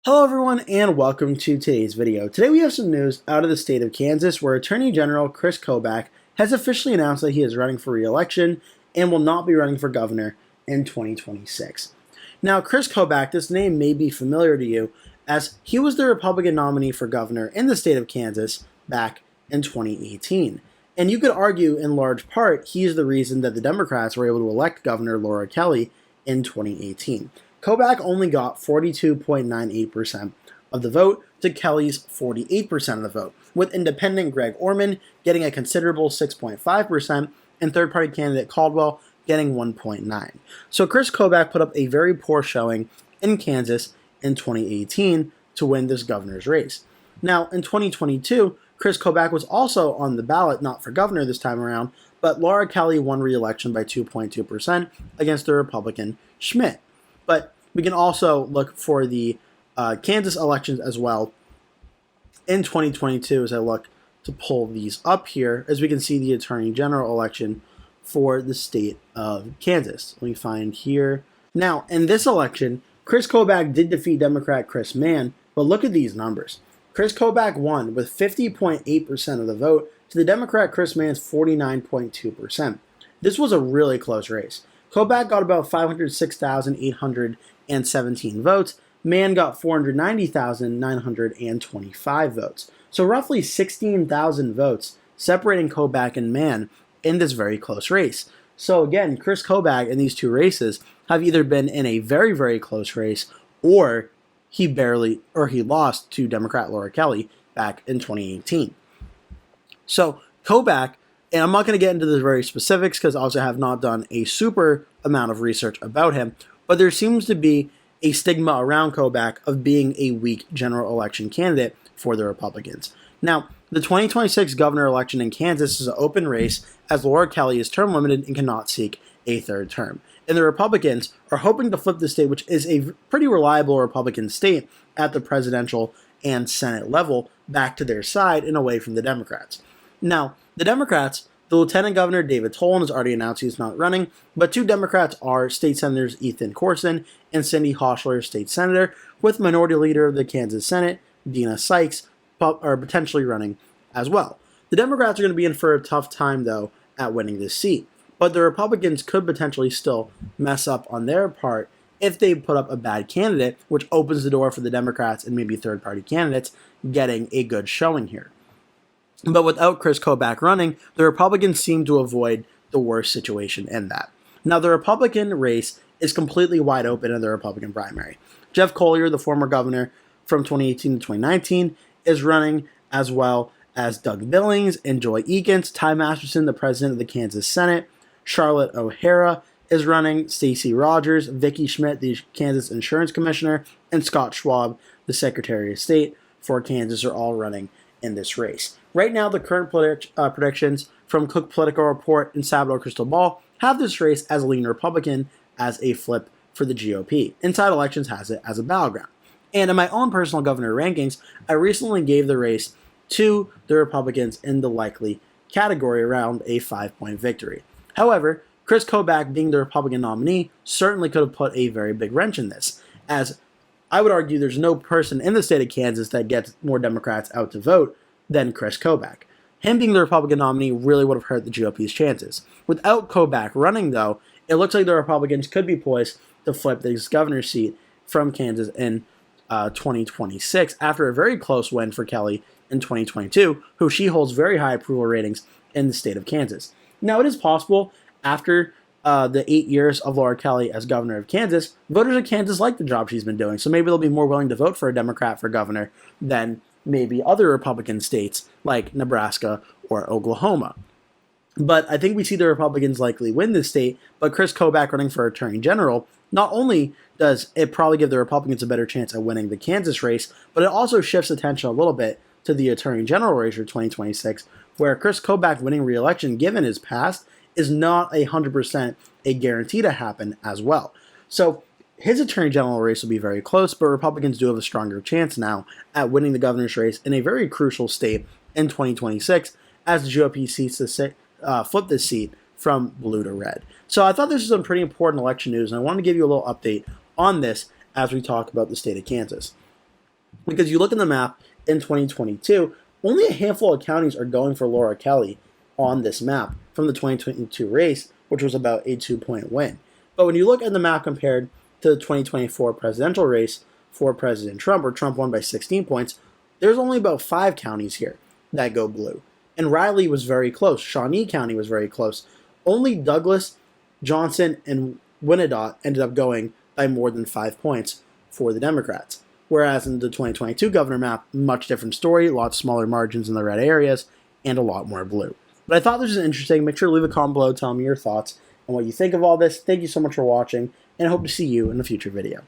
Hello everyone and welcome to today's video. Today we have some news out of the state of Kansas where Attorney General Kris Kobach has officially announced that he is running for re-election and will not be running for governor in 2026. Now Kris Kobach, this name may be familiar to you as he was the Republican nominee for governor in the state of Kansas back in 2018. And you could argue in large part he's the reason that the Democrats were able to elect Governor Laura Kelly in 2018. Kobach only got 42.98% of the vote to Kelly's 48% of the vote, with independent Greg Orman getting a considerable 6.5% and third-party candidate Caldwell getting 1.9%. So Kris Kobach put up a very poor showing in Kansas in 2018 to win this governor's race. Now, in 2022, Kris Kobach was also on the ballot, not for governor this time around, but Laura Kelly won re-election by 2.2% against the Republican Schmidt. But we can also look for the Kansas elections as well in 2022 as I look to pull these up here, as we can see the Attorney General election for the state of Kansas. Let me find here. Now, in this election, Kris Kobach did defeat Democrat Chris Mann, but look at these numbers. Kris Kobach won with 50.8% of the vote to the Democrat Chris Mann's 49.2%. This was a really close race. Kobach got about 506,817 votes. Mann got 490,925 votes. So roughly 16,000 votes separating Kobach and Mann in this very close race. So again, Kris Kobach in these two races have either been in a very, very close race or he lost to Democrat Laura Kelly back in 2018. So Kobach, and I'm not going to get into the very specifics because I also have not done a super amount of research about him, but there seems to be a stigma around Kobach of being a weak general election candidate for the Republicans. Now, the 2026 governor election in Kansas is an open race as Laura Kelly is term limited and cannot seek a third term. And the Republicans are hoping to flip the state, which is a pretty reliable Republican state at the presidential and Senate level, back to their side and away from the Democrats. Now, the Democrats, the Lieutenant Governor David Tolan has already announced he's not running, but two Democrats are State Senators Ethan Corson and Cindy Hochler, State Senator, with Minority Leader of the Kansas Senate, Dina Sykes, are potentially running as well. The Democrats are going to be in for a tough time, though, at winning this seat, but the Republicans could potentially still mess up on their part if they put up a bad candidate, which opens the door for the Democrats and maybe third-party candidates getting a good showing here. But without Kris Kobach running, the Republicans seem to avoid the worst situation in that. Now, the Republican race is completely wide open in the Republican primary. Jeff Collier, the former governor from 2018 to 2019, is running, as well as Doug Billings and Joy Eakins. Ty Masterson, the president of the Kansas Senate. Charlotte O'Hara is running. Stacey Rogers, Vicki Schmidt, the Kansas Insurance Commissioner, and Scott Schwab, the Secretary of State for Kansas, are all running in this race. Right now, the current predictions from Cook Political Report and Sabado Crystal Ball have this race as a lean Republican as a flip for the GOP. Inside Elections has it as a battleground. And in my own personal governor rankings, I recently gave the race to the Republicans in the likely category around a 5-point victory. However, Kris Kobach, being the Republican nominee, certainly could have put a very big wrench in this, as I would argue there's no person in the state of Kansas that gets more Democrats out to vote than Kris Kobach. Him being the Republican nominee really would have hurt the GOP's chances. Without Kobach running, though, it looks like the Republicans could be poised to flip this governor's seat from Kansas in 2026 after a very close win for Kelly in 2022, who she holds very high approval ratings in the state of Kansas. Now, it is possible after the 8 years of Laura Kelly as governor of Kansas, voters in Kansas like the job she's been doing, so maybe they'll be more willing to vote for a Democrat for governor than maybe other Republican states like Nebraska or Oklahoma. But I think we see the Republicans likely win this state, but Kris Kobach running for Attorney General, not only does it probably give the Republicans a better chance at winning the Kansas race, but it also shifts attention a little bit to the Attorney General race for 2026, where Kris Kobach winning re-election, given his past, is not 100% a guarantee to happen as well. So his Attorney General race will be very close, but Republicans do have a stronger chance now at winning the governor's race in a very crucial state in 2026 as the GOP seeks to flip this seat from blue to red. So I thought this was some pretty important election news, and I wanted to give you a little update on this as we talk about the state of Kansas. Because you look at the map in 2022, only a handful of counties are going for Laura Kelly on this map from the 2022 race, which was about a 2-point win. But when you look at the map compared to the 2024 presidential race for President Trump, where Trump won by 16 points, there's only about 5 counties here that go blue. And Riley was very close. Shawnee County was very close. Only Douglas, Johnson, and Winnedot ended up going by more than 5 points for the Democrats. Whereas in the 2022 governor map, much different story, a lot smaller margins in the red areas, and a lot more blue. But I thought this was interesting. Make sure to leave a comment below, tell me your thoughts and what you think of all this. Thank you so much for watching, and I hope to see you in a future video.